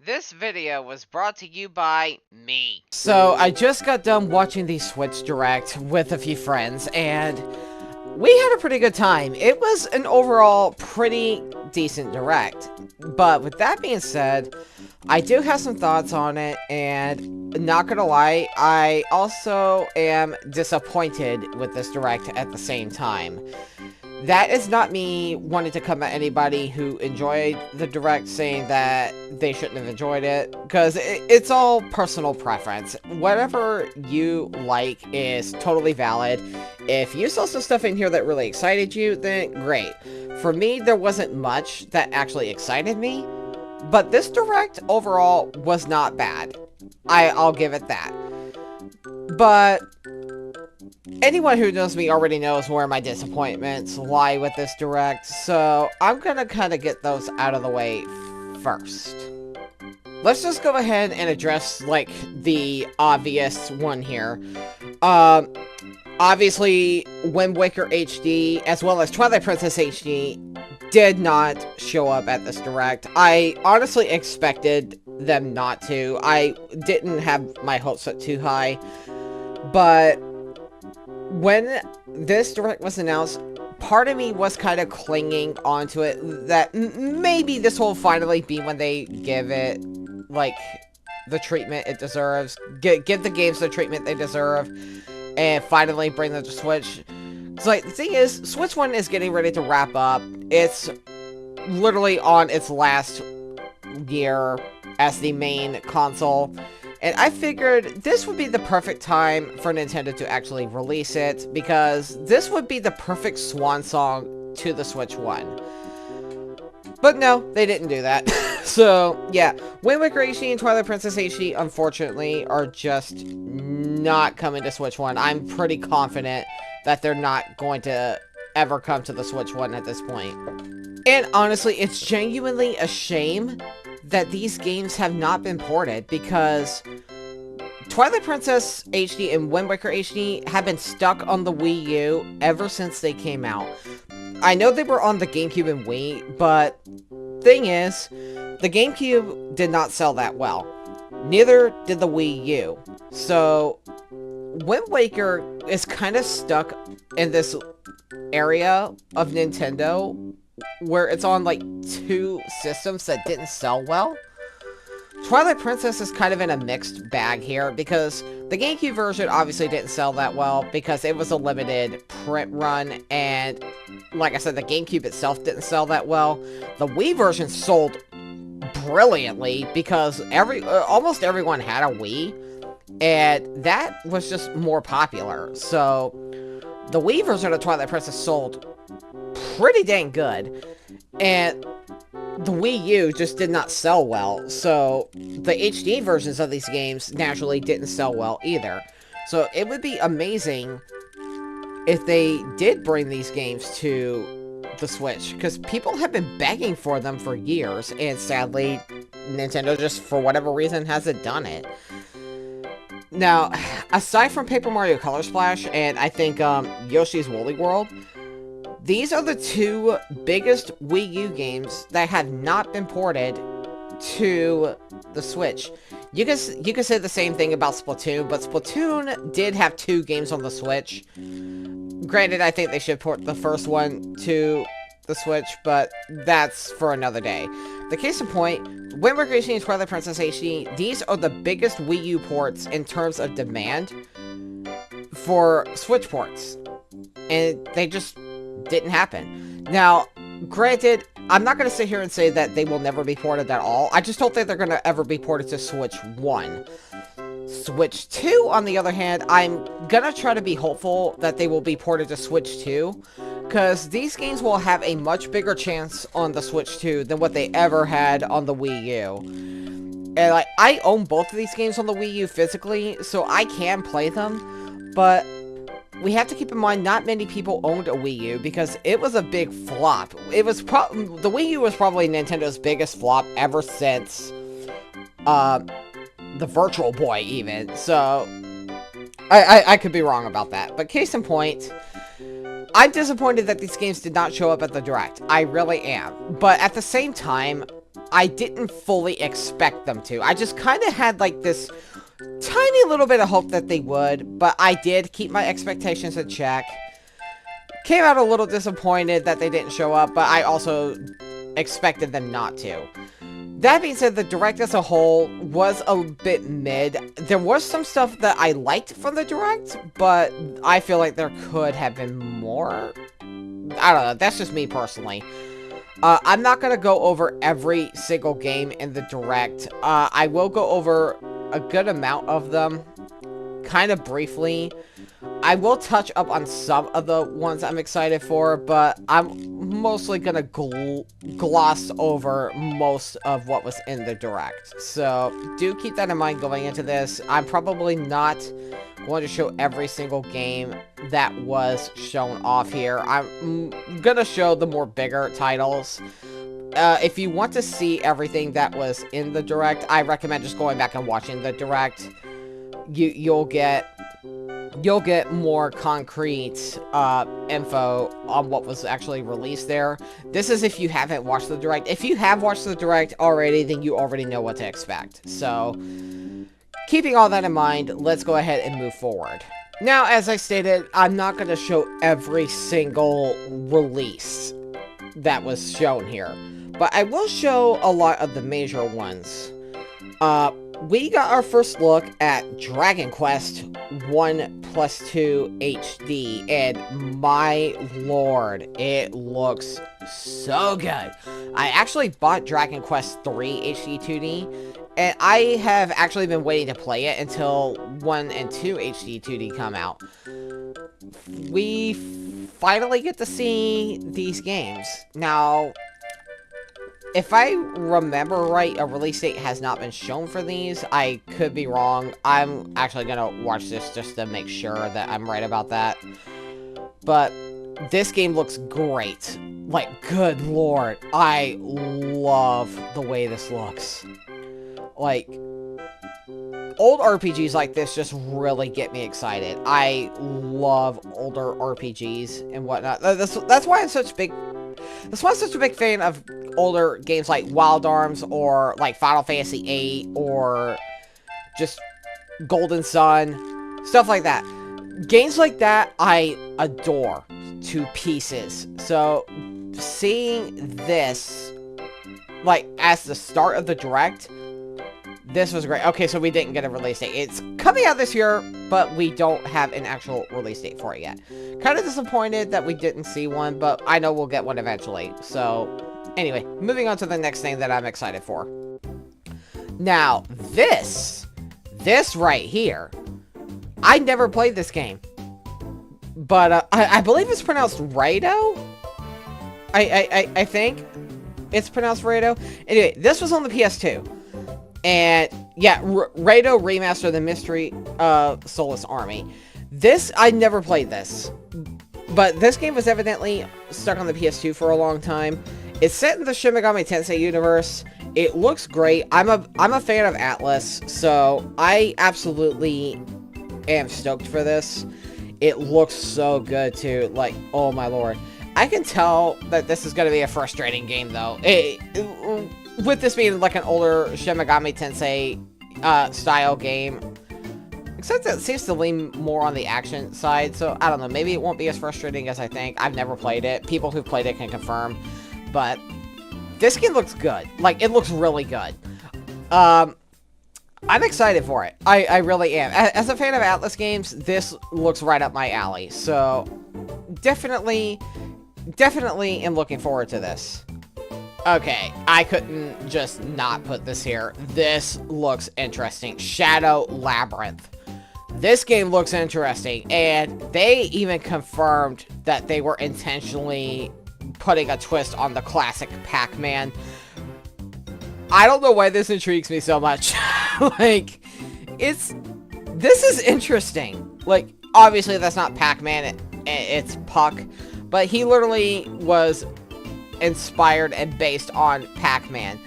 This video was brought to you by me. So, I just got done watching the Switch Direct with a few friends, and we had a pretty good time. It was an overall pretty decent Direct. But with that being said, I do have some thoughts on it, and not gonna lie, I also am disappointed with this Direct at the same time. That is not me wanting to come at anybody who enjoyed the Direct saying that they shouldn't have enjoyed it, because it's all personal preference. Whatever you like is totally valid. If you saw some stuff in here that really excited you, then great. For me, there wasn't much that actually excited me, but this Direct overall was not bad. I'll give it that. But anyone who knows me already knows where my disappointments lie with this Direct, so I'm gonna kind of get those out of the way first. Let's just go ahead and address, like, the obvious one here. Obviously, Wind Waker HD, as well as Twilight Princess HD, did not show up at this Direct. I honestly expected them not to. I didn't have my hopes up too high, but when this Direct was announced, part of me was kind of clinging onto it that maybe this will finally be when they give it, like, the treatment it deserves. Give the games the treatment they deserve, and finally bring them to Switch. So, like, the thing is, Switch 1 is getting ready to wrap up. It's literally on its last year as the main console. And I figured this would be the perfect time for Nintendo to actually release it, because this would be the perfect swan song to the Switch 1. But no, they didn't do that. So, yeah, Wind Waker HD and Twilight Princess HD, unfortunately, are just not coming to Switch 1. I'm pretty confident that they're not going to ever come to the Switch 1 at this point. And honestly, it's genuinely a shame that these games have not been ported, because Twilight Princess HD and Wind Waker HD have been stuck on the Wii U ever since they came out. I know they were on the GameCube and Wii, but thing is, the GameCube did not sell that well. Neither did the Wii U. So, Wind Waker is kind of stuck in this area of Nintendo where it's on, like, two systems that didn't sell well. Twilight Princess is kind of in a mixed bag here, because the GameCube version obviously didn't sell that well because it was a limited print run, and like I said, the GameCube itself didn't sell that well. The Wii version sold brilliantly because almost everyone had a Wii, and that was just more popular. So the Wii version of Twilight Princess sold pretty dang good, and the Wii U just did not sell well, so the HD versions of these games naturally didn't sell well either. So it would be amazing if they did bring these games to the Switch, because people have been begging for them for years, and sadly, Nintendo just, for whatever reason, hasn't done it. Now, aside from Paper Mario Color Splash, and I think Yoshi's Woolly World, these are the two biggest Wii U games that have not been ported to the Switch. You can say the same thing about Splatoon, but Splatoon did have two games on the Switch. Granted, I think they should port the first one to the Switch, but that's for another day. The case in point, Wind Waker HD and Twilight Princess HD, these are the biggest Wii U ports in terms of demand for Switch ports. And they just didn't happen. Now, granted, I'm not going to sit here and say that they will never be ported at all. I just don't think they're going to ever be ported to Switch 1. Switch 2, on the other hand, I'm going to try to be hopeful that they will be ported to Switch 2, because these games will have a much bigger chance on the Switch 2 than what they ever had on the Wii U. And, like, I own both of these games on the Wii U physically, so I can play them, but we have to keep in mind not many people owned a Wii U because it was a big flop. It was the Wii U was probably Nintendo's biggest flop ever since the Virtual Boy even. So I could be wrong about that. But case in point, I'm disappointed that these games did not show up at the Direct. I really am. But at the same time, I didn't fully expect them to. I just kind of had like this tiny little bit of hope that they would, but I did keep my expectations in check. Came out a little disappointed that they didn't show up, but I also expected them not to. That being said, the Direct as a whole was a bit mid. There was some stuff that I liked from the Direct, but I feel like there could have been more. I don't know, that's just me personally. I'm not going to go over every single game in the Direct. I will go over a good amount of them, kind of briefly. I will touch up on some of the ones I'm excited for, but I'm mostly going to gloss over most of what was in the Direct. So, do keep that in mind going into this. I'm probably not going to show every single game that was shown off here. I'm going to show the more bigger titles. If you want to see everything that was in the Direct, I recommend just going back and watching the Direct. You'll get more concrete info on what was actually released there. This is if you haven't watched the Direct. If you have watched the Direct already, then you already know what to expect. So, keeping all that in mind, let's go ahead and move forward. Now, as I stated, I'm not going to show every single release that was shown here, but I will show a lot of the major ones. We got our first look at Dragon Quest 1+2 HD, and my lord, it looks so good. I actually bought Dragon Quest 3 HD 2D, and I have actually been waiting to play it until 1 and 2 HD 2D come out. We finally get to see these games. Now, if I remember right, a release date has not been shown for these. I could be wrong. I'm actually going to watch this just to make sure that I'm right about that. But this game looks great. Like, good lord. I love the way this looks. Like, old RPGs like this just really get me excited. I love older RPGs and whatnot. That's why I'm such a big fan of older games like Wild Arms or like Final Fantasy VIII or just Golden Sun, stuff like that. Games like that I adore to pieces. So seeing this like as the start of the Direct, this was great. Okay, so we didn't get a release date. It's coming out this year, but we don't have an actual release date for it yet. Kind of disappointed that we didn't see one, but I know we'll get one eventually. So, anyway, moving on to the next thing that I'm excited for. Now, this right here, I never played this game. But, I believe it's pronounced Rado? I think it's pronounced Rado. Anyway, this was on the PS2. And, yeah, Rado Remaster: The Mystery of Solus Army. This, I never played this. But this game was evidently stuck on the PS2 for a long time. It's set in the Shin Megami Tensei universe. It looks great. I'm a fan of Atlas, so I absolutely am stoked for this. It looks so good, too. Like, oh my lord. I can tell that this is going to be a frustrating game, though. With this being like an older Shin Megami Tensei style game, except that it seems to lean more on the action side, so I don't know, maybe it won't be as frustrating as I think. I've never played it. People who've played it can confirm, but this game looks good. Like, it looks really good. I'm excited for it. I really am. As a fan of Atlas games, this looks right up my alley, so definitely am looking forward to this. Okay, I couldn't just not put this here. This looks interesting. Shadow Labyrinth. This game looks interesting, and they even confirmed that they were intentionally putting a twist on the classic Pac-Man. I don't know why this intrigues me so much. Like, this is interesting. Like, obviously that's not Pac-Man, it's Puck, but he literally was inspired and based on Pac-Man.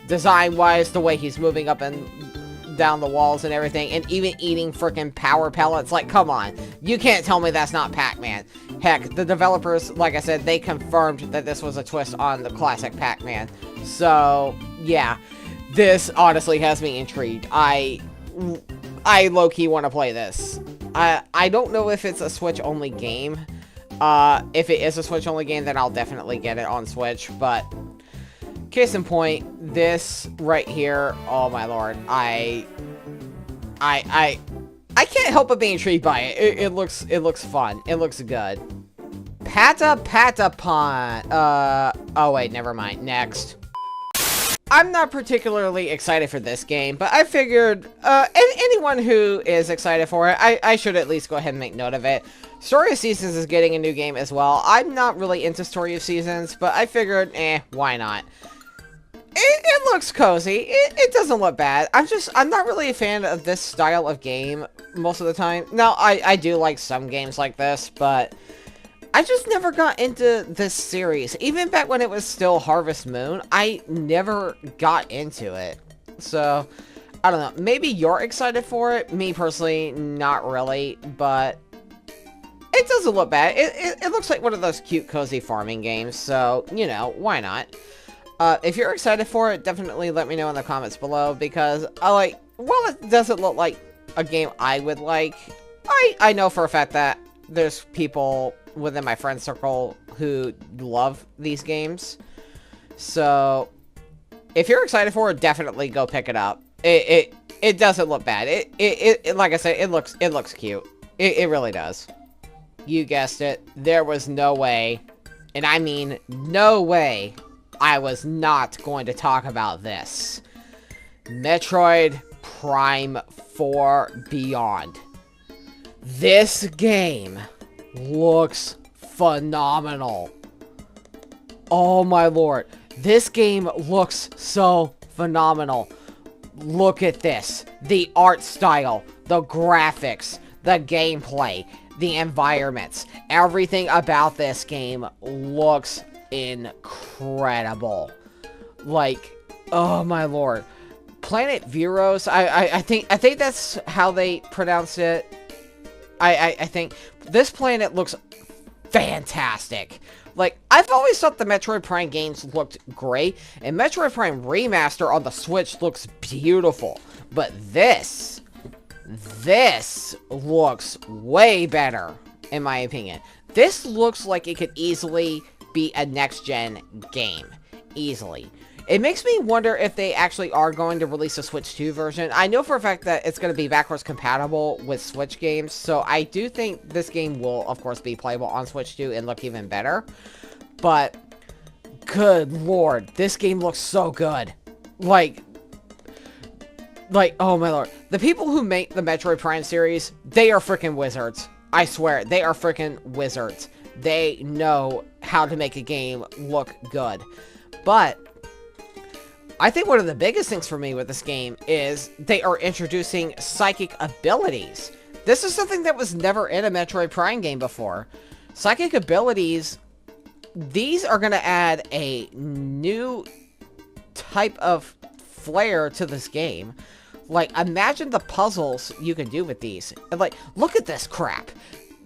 Design-wise, the way he's moving up and down the walls and everything, and even eating freaking power pellets. Like, come on. You can't tell me that's not Pac-Man. Heck, the developers, like I said, they confirmed that this was a twist on the classic Pac-Man. So, yeah, this honestly has me intrigued. I low-key want to play this. I don't know if it's a Switch-only game. If it is a Switch-only game, then I'll definitely get it on Switch, but case in point, this right here, oh my lord, I can't help but be intrigued by it. It looks fun. It looks good. Patapon. Oh wait, never mind. Next. I'm not particularly excited for this game, but I figured, anyone who is excited for it, I should at least go ahead and make note of it. Story of Seasons is getting a new game as well. I'm not really into Story of Seasons, but I figured, why not? It looks cozy. It doesn't look bad. I'm not really a fan of this style of game most of the time. Now, I do like some games like this, but I just never got into this series. Even back when it was still Harvest Moon, I never got into it. So, I don't know. Maybe you're excited for it. Me, personally, not really, but it doesn't look bad. It looks like one of those cute, cozy farming games, so, you know, why not? If you're excited for it, definitely let me know in the comments below, because while it doesn't look like a game I would like, I know for a fact that there's people within my friend circle who love these games. So, if you're excited for it, definitely go pick it up. It doesn't look bad. It like I said, it looks cute. It really does. You guessed it. There was no way, and I mean no way, I was not going to talk about this. Metroid Prime 4 Beyond. This game looks phenomenal. Oh my lord. This game looks so phenomenal. Look at this. The art style, the graphics, the gameplay, the environments. Everything about this game looks incredible. Like, oh my lord. Planet Veros, I think that's how they pronounce it. I think this planet looks fantastic. Like, I've always thought the Metroid Prime games looked great, and Metroid Prime Remaster on the Switch looks beautiful. But this looks way better, in my opinion. This looks like it could easily be a next-gen game. Easily. It makes me wonder if they actually are going to release a Switch 2 version. I know for a fact that it's going to be backwards compatible with Switch games, so I do think this game will, of course, be playable on Switch 2 and look even better. But, good lord, this game looks so good. Like, oh my lord. The people who make the Metroid Prime series, they are freaking wizards. I swear, they are freaking wizards. They know how to make a game look good. But I think one of the biggest things for me with this game is they are introducing psychic abilities. This is something that was never in a Metroid Prime game before. Psychic abilities, these are going to add a new type of flair to this game. Like, imagine the puzzles you can do with these. And like, look at this crap.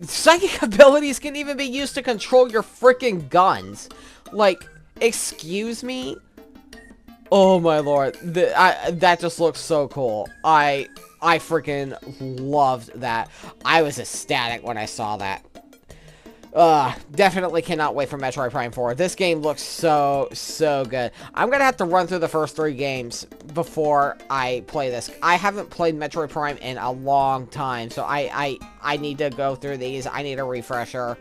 Psychic abilities can even be used to control your freaking guns. Like, excuse me? Oh my lord, that just looks so cool. I freaking loved that. I was ecstatic when I saw that. Definitely cannot wait for Metroid Prime 4. This game looks so good. I'm gonna have to run through the first 3 games before I play this. I haven't played Metroid Prime in a long time, so I need to go through these. I need a refresher.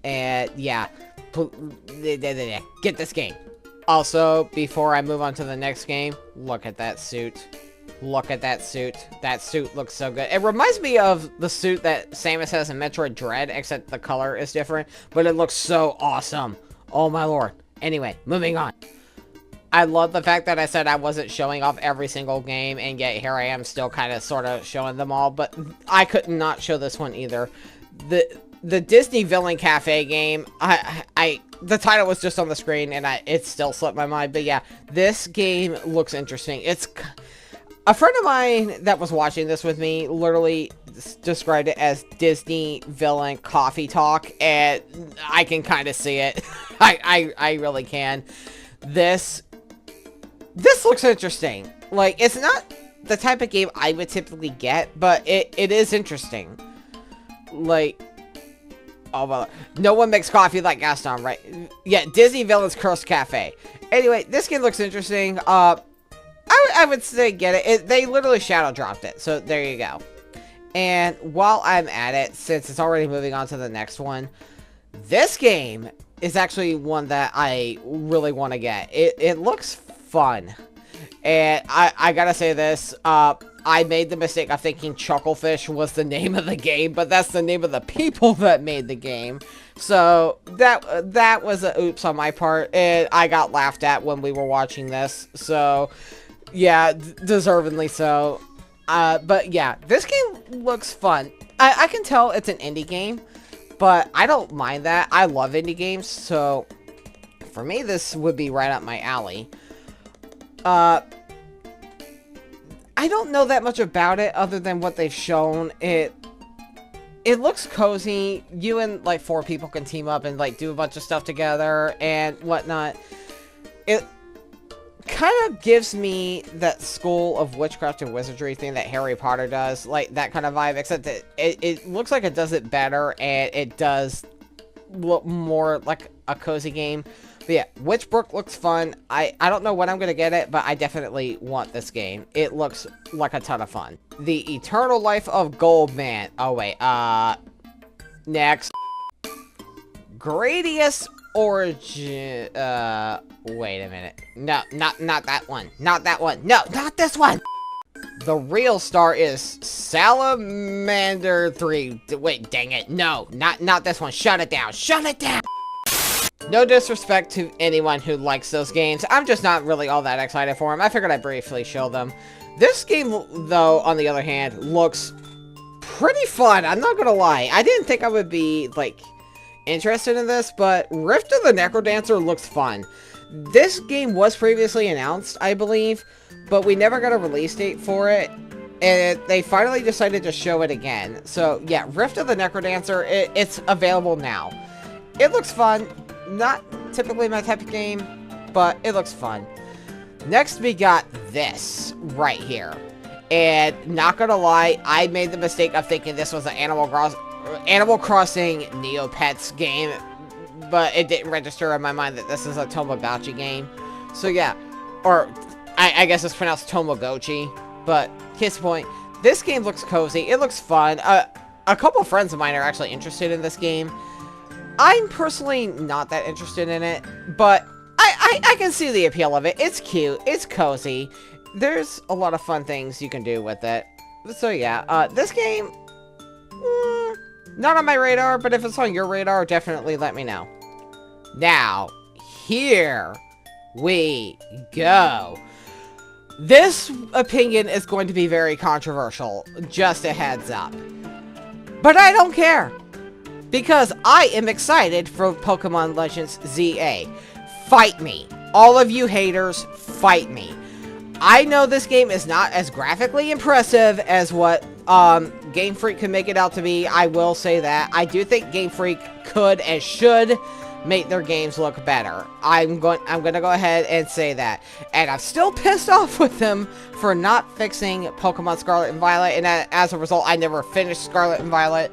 And yeah, get this game. Also, before I move on to the next game, look at that suit. Look at that suit. That suit looks so good. It reminds me of the suit that Samus has in Metroid Dread, except the color is different, but it looks so awesome. Oh my lord. Anyway, moving on. I love the fact that I said I wasn't showing off every single game, and yet here I am still kind of sort of showing them all, but I could not show this one either. The Disney Villain Cafe game, the title was just on the screen, and it still slipped my mind, but yeah, this game looks interesting. It's a friend of mine that was watching this with me literally described it as Disney villain coffee talk, and I can kind of see it. I really can. This looks interesting. Like, it's not the type of game I would typically get, but it is interesting. Like, oh, well, no one makes coffee like Gaston, right? Yeah, Disney Villains Cursed Cafe. Anyway, this game looks interesting. I would say get it. They literally shadow dropped it, so there you go. And while I'm at it, since it's already moving on to the next one, this game is actually one that I really want to get. It looks fun. And I gotta say this, I made the mistake of thinking Chucklefish was the name of the game, but that's the name of the people that made the game. So that was a oops on my part, and I got laughed at when we were watching this. So yeah, deservedly so. But yeah, this game looks fun. I can tell it's an indie game, but I don't mind that. I love indie games, so for me, this would be right up my alley. I don't know that much about it other than what they've shown. It looks cozy. You and like 4 people can team up and like do a bunch of stuff together and whatnot. It kind of gives me that School of Witchcraft and Wizardry thing that Harry Potter does, like that kind of vibe, except that it looks like it does it better, and it does look more like a cozy game. But yeah, Witchbrook looks fun. I don't know when I'm gonna get it, but I definitely want this game. It looks like a ton of fun. The Eternal Life of Goldman. Oh wait, next. Gradius Origin, wait a minute. No, not that one. Not that one. No, not this one! The real star is Salamander 3. Wait, dang it. No, not this one. Shut it down. Shut it down! No disrespect to anyone who likes those games. I'm just not really all that excited for them. I figured I'd briefly show them. This game, though, on the other hand, looks pretty fun. I'm not gonna lie. I didn't think I would be, like, interested in this, but Rift of the Necrodancer looks fun. This game was previously announced, I believe, but we never got a release date for it, and they finally decided to show it again. So yeah, Rift of the Necrodancer, it's available now. It looks fun. Not typically my type of game, but it looks fun. Next, we got this right here. And not gonna lie, I made the mistake of thinking this was an Animal Crossing Neopets game, but it didn't register in my mind that this is a Tamagotchi game. So yeah, or I guess it's pronounced Tamagotchi, but here's the point. This game looks cozy. It looks fun. A couple friends of mine are actually interested in this game. I'm personally not that interested in it, but I can see the appeal of it. It's cute. It's cozy. There's a lot of fun things you can do with it. So yeah, this game, not on my radar, but if it's on your radar, definitely let me know. Now, here we go. This opinion is going to be very controversial, just a heads up. But I don't care, because I am excited for Pokemon Legends ZA. Fight me. All of you haters, fight me. I know this game is not as graphically impressive as what Game Freak can make it out to be. I will say that. I do think Game Freak could and should make their games look better. I'm gonna go ahead and say that. And I'm still pissed off with them for not fixing Pokemon Scarlet and Violet, and as a result, I never finished Scarlet and Violet.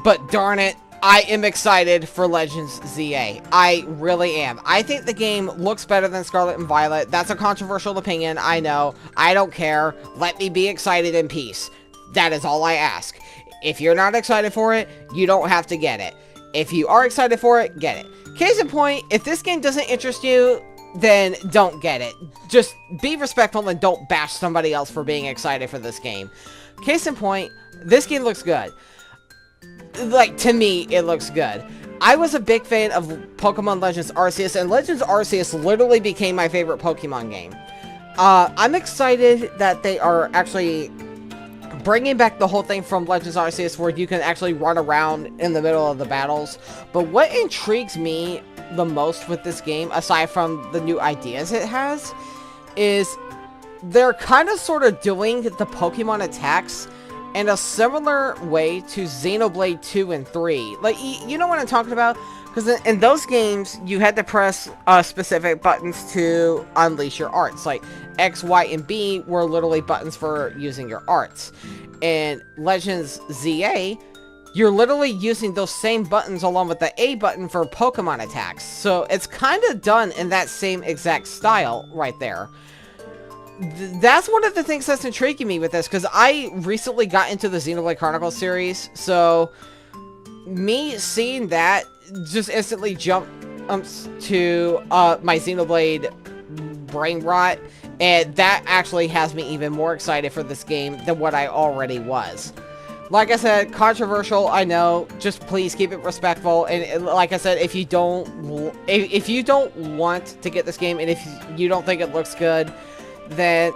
But darn it, I am excited for Legends ZA. I really am. I think the game looks better than Scarlet and Violet. That's a controversial opinion, I know. I don't care. Let me be excited in peace. That is all I ask. If you're not excited for it, you don't have to get it. If you are excited for it, get it. Case in point, if this game doesn't interest you, then don't get it. Just be respectful and don't bash somebody else for being excited for this game. Case in point, this game looks good. Like, to me, it looks good. I was a big fan of Pokemon Legends Arceus, and Legends Arceus literally became my favorite Pokemon game. I'm excited that they are actually bringing back the whole thing from Legends Arceus where you can actually run around in the middle of the battles. But what intrigues me the most with this game, aside from the new ideas it has, is they're kind of sort of doing the Pokemon attacks in a similar way to Xenoblade 2 and 3. Like, you know what I'm talking about? Because in those games, you had to press specific buttons to unleash your arts. Like, X, Y, and B were literally buttons for using your arts. In Legends ZA, you're literally using those same buttons along with the A button for Pokemon attacks. So it's kind of done in that same exact style right there. That's one of the things that's intriguing me with this, because I recently got into the Xenoblade Chronicles series, so me seeing that just instantly jumped to my Xenoblade brain rot, and that actually has me even more excited for this game than what I already was. Like I said, controversial, I know. Just please keep it respectful. And like I said, if you don't want to get this game, and if you don't think it looks good, then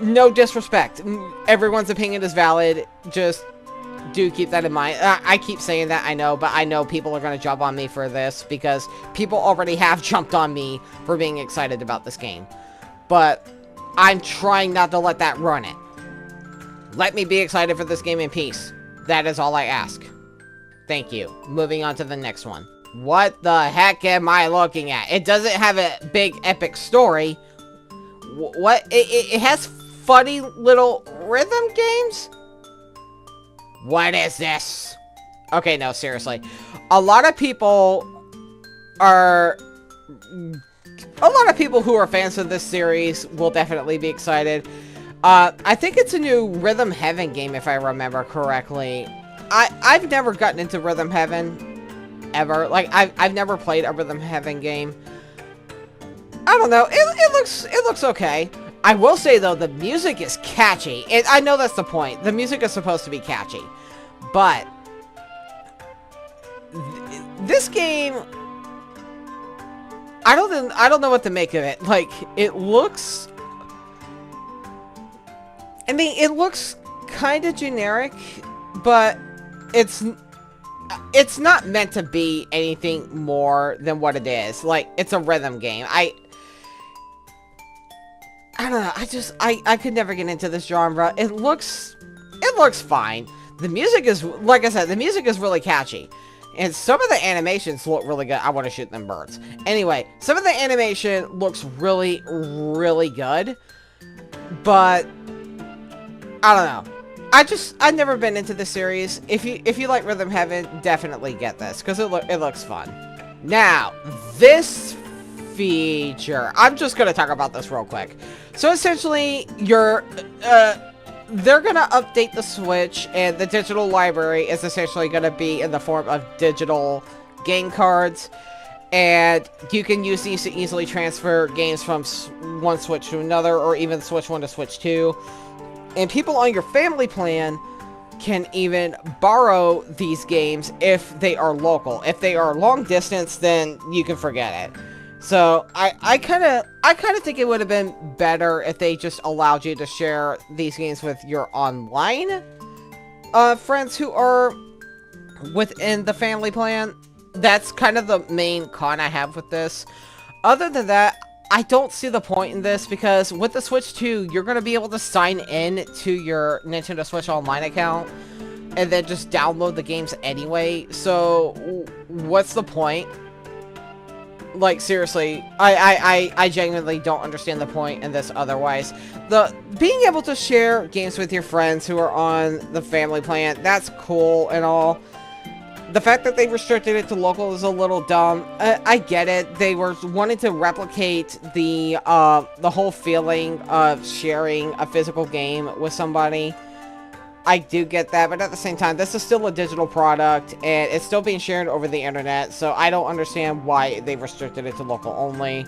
no disrespect. Everyone's opinion is valid. Just do keep that in mind. I keep saying that, I know, but I know people are going to jump on me for this because people already have jumped on me for being excited about this game. But I'm trying not to let that run it. Let me be excited for this game in peace. That is all I ask. Thank you. Moving on to the next one. What the heck am I looking at? It doesn't have a big epic story. What? It has funny little rhythm games? What is this? Okay, no, seriously. A lot of people who are fans of this series will definitely be excited. I think it's a new Rhythm Heaven game, if I remember correctly. I've never gotten into Rhythm Heaven, ever. Like, I've never played a Rhythm Heaven game. I don't know, it looks okay. I will say, though, the music is catchy. I know that's the point. The music is supposed to be catchy. But this game, I don't know what to make of it. Like, it looks... I mean, it looks kind of generic, but it's not meant to be anything more than what it is. Like, it's a rhythm game. I don't know, I could never get into this genre. It looks fine. The music is, like I said, the music is really catchy. And some of the animations look really good. I want to shoot them birds. Anyway, some of the animation looks really, really good. But I don't know. I've never been into the series. If you like Rhythm Heaven, definitely get this, because it looks fun. Now, this feature. I'm just gonna talk about this real quick. So essentially, they're gonna update the Switch, and the digital library is essentially gonna be in the form of digital game cards. And you can use these to easily transfer games from one Switch to another, or even Switch 1 to Switch 2. And people on your family plan can even borrow these games if they are local. If they are long distance, then you can forget it. So I kind of think it would have been better if they just allowed you to share these games with your online friends who are within the family plan. That's kind of the main con I have with this. Other than that, I don't see the point in this, because with the Switch 2, you're going to be able to sign in to your Nintendo Switch Online account and then just download the games anyway. So, what's the point? Like, seriously, I genuinely don't understand the point in this otherwise. Being able to share games with your friends who are on the family plan, that's cool and all. The fact that they restricted it to local is a little dumb. I get it. They were wanting to replicate the whole feeling of sharing a physical game with somebody. I do get that, but at the same time, this is still a digital product, and it's still being shared over the internet, so I don't understand why they restricted it to local only.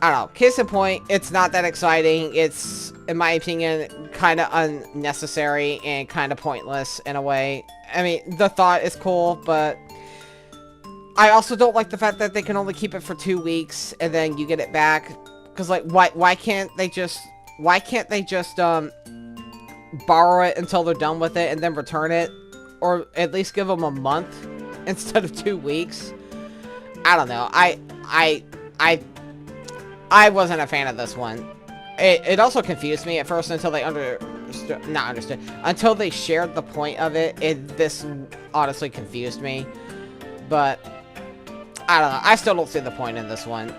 I don't know. Case in point, it's not that exciting. It's, in my opinion, kind of unnecessary and kind of pointless in a way. I mean, the thought is cool, but I also don't like the fact that they can only keep it for 2 weeks and then you get it back. Because, like, why can't they just borrow it until they're done with it and then return it? Or at least give them a month instead of 2 weeks? I don't know. I wasn't a fan of this one. it also confused me at first until they until they shared the point of it. This honestly confused me. But I don't know. I still don't see the point in this one.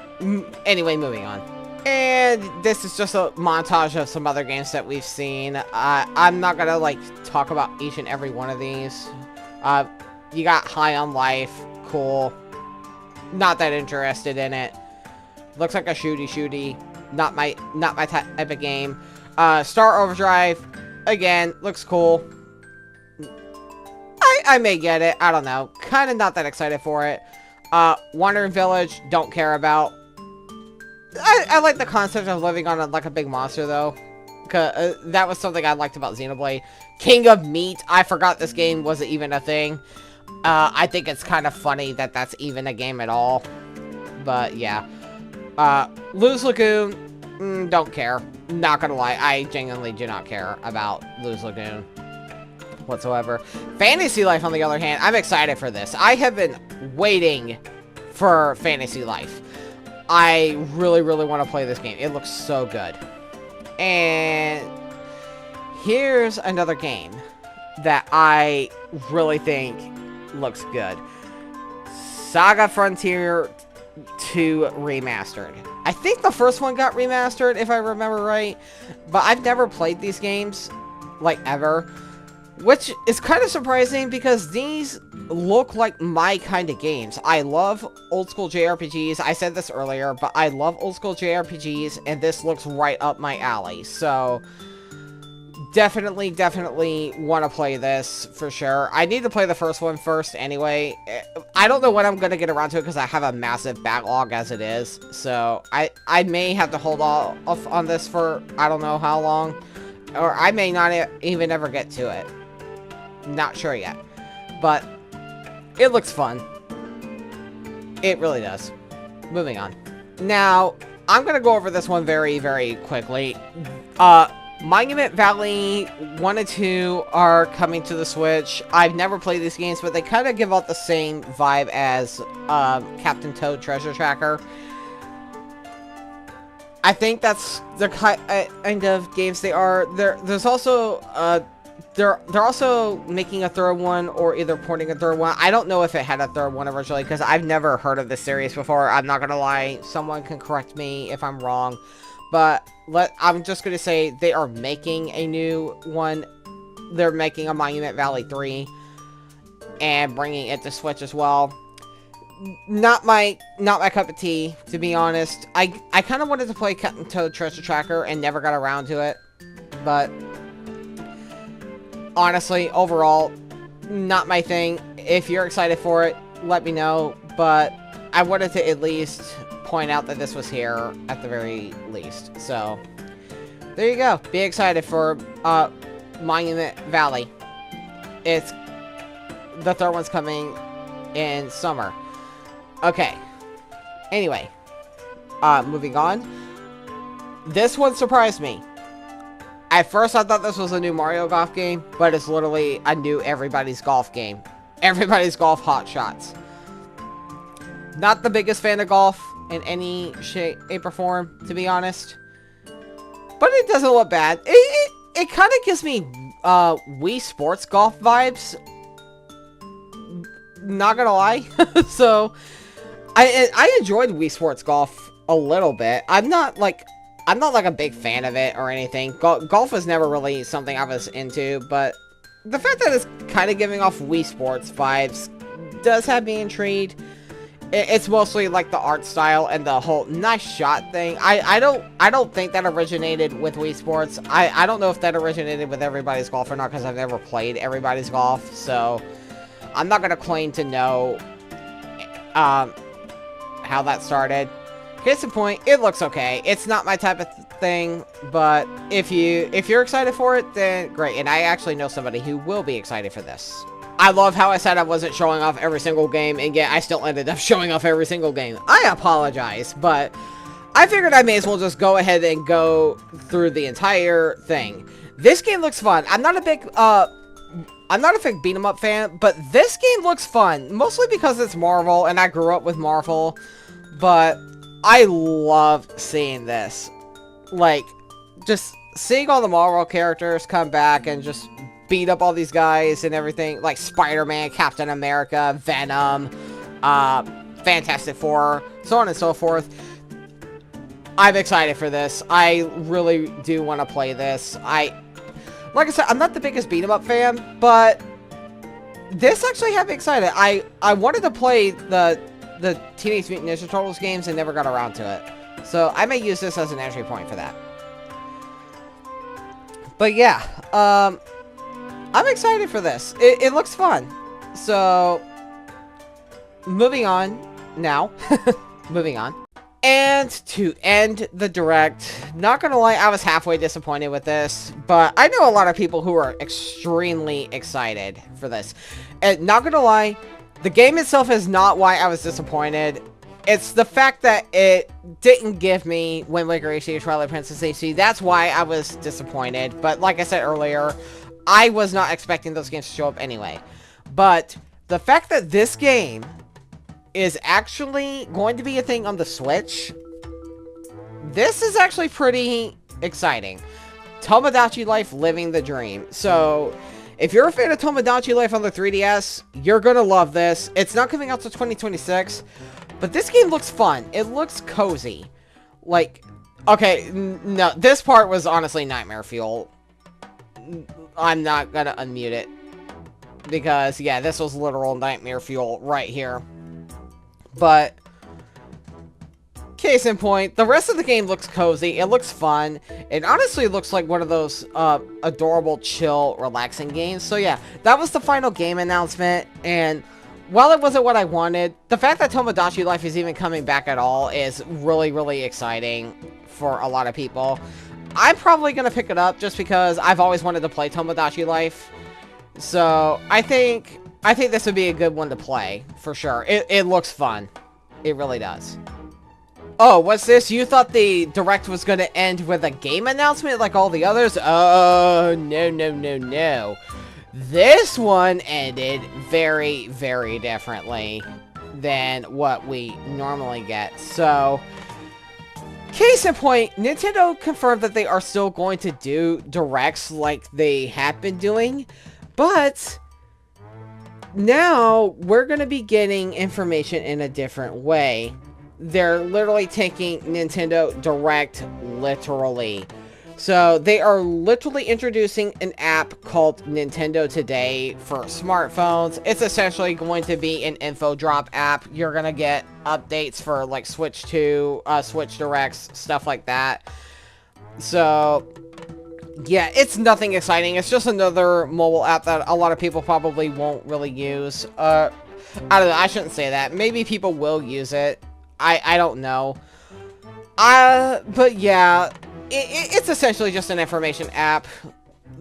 Anyway, moving on. And this is just a montage of some other games that we've seen. I'm not gonna like talk about each and every one of these. You got High on Life, cool. Not that interested in it. Looks like a shooty. Not my type of game. Star Overdrive, again, looks cool. I may get it. I don't know. Kind of not that excited for it. Wandering Village, don't care about. I like the concept of living on like a big monster, though. Cause, that was something I liked about Xenoblade. King of Meat, I forgot this game wasn't even a thing. I think it's kind of funny that that's even a game at all. But, yeah. Lose Lagoon, don't care. Not gonna lie, I genuinely do not care about Lose Lagoon whatsoever. Fantasy Life, on the other hand, I'm excited for this. I have been waiting for Fantasy Life. I really want to play this game. It looks so good. And here's another game that I really think looks good. Saga Frontier 2 Remastered. I think the first one got remastered, if I remember right. But I've never played these games, like, ever. Which is kind of surprising because these look like my kind of games. I love old school JRPGs. I said this earlier, but I love old school JRPGs, and this looks right up my alley. So, definitely want to play this for sure. I need to play the first one first anyway. I don't know when I'm going to get around to it because I have a massive backlog as it is. So, I may have to hold off on this for I don't know how long. Or I may not even ever get to it. Not sure yet. But it looks fun. It really does. Moving on. Now, I'm going to go over this one very quickly. Monument Valley 1 and 2 are coming to the Switch. I've never played these games, but they kind of give out the same vibe as Captain Toad Treasure Tracker. I think that's the kind of games they are. There's also they're also making a third one, or either porting a third one. I don't know if it had a third one originally because I've never heard of this series before. I'm not gonna lie. Someone can correct me if I'm wrong, but I'm just gonna say they are making a new one. They're making a Monument Valley 3 and bringing it to Switch as well. Not my cup of tea, to be honest. I kind of wanted to play Captain Toad Treasure Tracker and never got around to it. But honestly, overall, not my thing. If you're excited for it, let me know. But I wanted to at least point out that this was here at the very least. So there you go. Be excited for Monument Valley. It's the third one's coming in summer. Okay. Anyway. Moving on. This one surprised me. At first, I thought this was a new Mario Golf game, but it's literally a new Everybody's Golf game. Everybody's Golf Hot Shots. Not the biggest fan of golf in any shape or form, to be honest. But it doesn't look bad. It kind of gives me Wii Sports Golf vibes. Not gonna lie. So, I enjoyed Wii Sports Golf a little bit. I'm not like a big fan of it or anything. Golf was never really something I was into, but the fact that it's kind of giving off Wii Sports vibes does have me intrigued. It's mostly like the art style and the whole nice shot thing. I don't think that originated with Wii Sports. I don't know if that originated with Everybody's Golf or not because I've never played Everybody's Golf, so I'm not gonna claim to know how that started. Case in point, it looks okay. It's not my type of thing, but if you're excited for it, then great. And I actually know somebody who will be excited for this. I love how I said I wasn't showing off every single game, and yet I still ended up showing off every single game. I apologize, but I figured I may as well just go ahead and go through the entire thing. This game looks fun. I'm not a big beat 'em up fan, but this game looks fun, mostly because it's Marvel, and I grew up with Marvel, but I love seeing this. Like, just seeing all the Marvel characters come back and just beat up all these guys and everything, like Spider-Man, Captain America, Venom, Fantastic Four, so on and so forth. I'm excited for this. I really do want to play this. Like I said, I'm not the biggest beat-em-up fan, but this actually had me excited. I wanted to play the Teenage Mutant Ninja Turtles games and never got around to it. So I may use this as an entry point for that. But yeah, I'm excited for this. It looks fun. So, moving on now. Moving on. And to end the Direct, not gonna lie, I was halfway disappointed with this, but I know a lot of people who are extremely excited for this. And not gonna lie, the game itself is not why I was disappointed. It's the fact that it didn't give me Wind Waker HD or Twilight Princess HD. That's why I was disappointed. But like I said earlier, I was not expecting those games to show up anyway. But the fact that this game is actually going to be a thing on the Switch, this is actually pretty exciting. Tomodachi Life living the dream. So, if you're a fan of Tomodachi Life on the 3DS, you're gonna love this. It's not coming out till 2026, but this game looks fun. It looks cozy. Like, okay, no, this part was honestly nightmare fuel. I'm not gonna unmute it, because, yeah, this was literal nightmare fuel right here. But, case in point, the rest of the game looks cozy. It looks fun. It honestly looks like one of those adorable, chill, relaxing games. So yeah, that was the final game announcement. And while it wasn't what I wanted, the fact that Tomodachi Life is even coming back at all is really, really exciting for a lot of people. I'm probably going to pick it up just because I've always wanted to play Tomodachi Life. So I think this would be a good one to play, for sure. It looks fun. It really does. Oh, what's this? You thought the Direct was going to end with a game announcement like all the others? Oh, no, no, no, no. This one ended very, very differently than what we normally get. So, case in point, Nintendo confirmed that they are still going to do Directs like they have been doing, but now we're going to be getting information in a different way. They're literally taking Nintendo Direct literally. So they are literally introducing an app called Nintendo Today for smartphones. It's essentially going to be an info drop app. You're going to get updates for like Switch 2, Switch Directs, stuff like that. So yeah, it's nothing exciting. It's just another mobile app that a lot of people probably won't really use. I don't know, I shouldn't say that. Maybe people will use it. I don't know. But yeah, it's essentially just an information app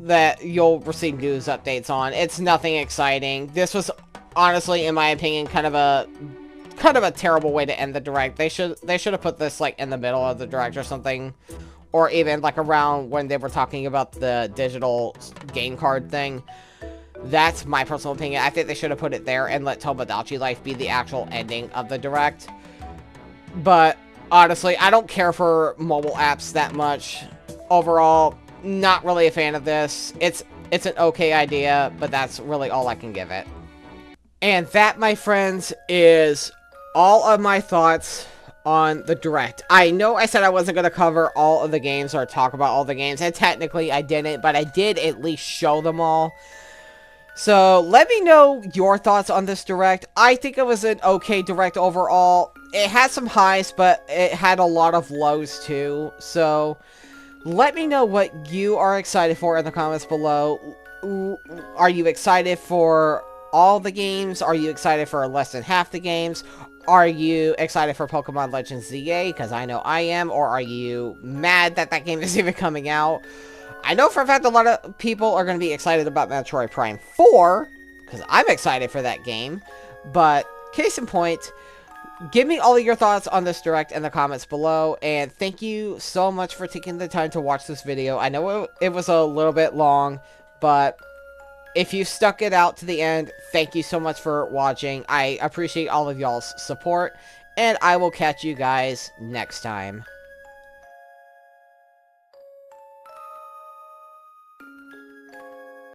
that you'll receive news updates on. It's nothing exciting. This was honestly, in my opinion, kind of a terrible way to end the Direct. They should have put this like in the middle of the Direct or something. Or even like around when they were talking about the digital game card thing. That's my personal opinion. I think they should have put it there and let Tomodachi Life be the actual ending of the Direct. But honestly, I don't care for mobile apps that much. Overall, not really a fan of this. It's an okay idea, but that's really all I can give it. And that, my friends, is all of my thoughts on the Direct. I know I said I wasn't going to cover all of the games or talk about all the games, and technically I didn't, but I did at least show them all. So, let me know your thoughts on this Direct. I think it was an okay Direct overall. It had some highs, but it had a lot of lows too. So, let me know what you are excited for in the comments below. Are you excited for all the games? Are you excited for less than half the games? Are you excited for Pokemon Legends ZA? Because I know I am. Or are you mad that that game is even coming out? I know for a fact a lot of people are going to be excited about Metroid Prime 4, because I'm excited for that game. But, case in point, give me all of your thoughts on this Direct in the comments below. And thank you so much for taking the time to watch this video. I know it was a little bit long, but if you stuck it out to the end, thank you so much for watching. I appreciate all of y'all's support, and I will catch you guys next time.